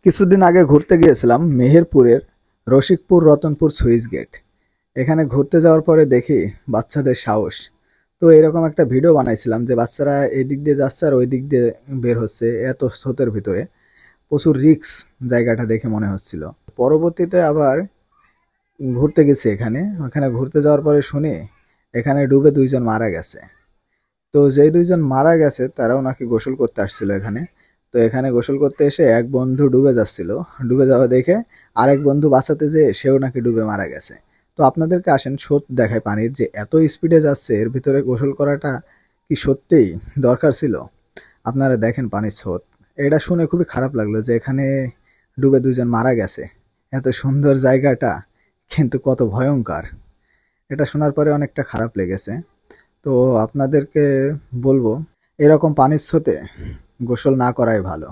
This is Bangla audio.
কিছুদিন আগে ঘুরতে গিয়েছিলাম মেহেরপুরের রসিকপুর রতনপুর সুইচ গেট। এখানে ঘুরতে যাওয়ার পরে দেখি বাচ্চাদের সাহস। তো এরকম একটা ভিডিও বানাইছিলাম যে বাচ্চারা এই দিক দিয়ে যাচ্ছে আর ওই দিক দিয়ে বের হচ্ছে এত স্রোতের ভিতরে। প্রচুর রিস্ক জায়গাটা দেখে মনে হচ্ছিল। পরবর্তীতে আবার ঘুরতে গেছি এখানে, ওখানে ঘুরতে যাওয়ার পরে শুনি এখানে ডুবে দুইজন মারা গেছে। তো যেই দুইজন মারা গেছে তারাও নাকি গোসল করতে আসছিল এখানে। তো এখানে গোসল করতে এসে এক বন্ধু ডুবে যাচ্ছিল, ডুবে যাওয়া দেখে আরেক বন্ধু বাঁচাতে যেয়ে সেও নাকি ডুবে মারা গেছে। তো আপনাদেরকে আসেন স্রোত দেখায় পানির যে এত স্পিডে যাচ্ছে, এর ভিতরে গোসল করাটা কি সত্যিই দরকার ছিল? আপনারা দেখেন পানির স্রোত। এটা শুনে খুবই খারাপ লাগলো যে এখানে ডুবে দুজন মারা গেছে। এত সুন্দর জায়গাটা কিন্তু কত ভয়ঙ্কর। এটা শোনার পরে অনেকটা খারাপ লেগেছে। তো আপনাদেরকে বলবো এরকম পানির স্রোতে গোসল না করাই ভালো।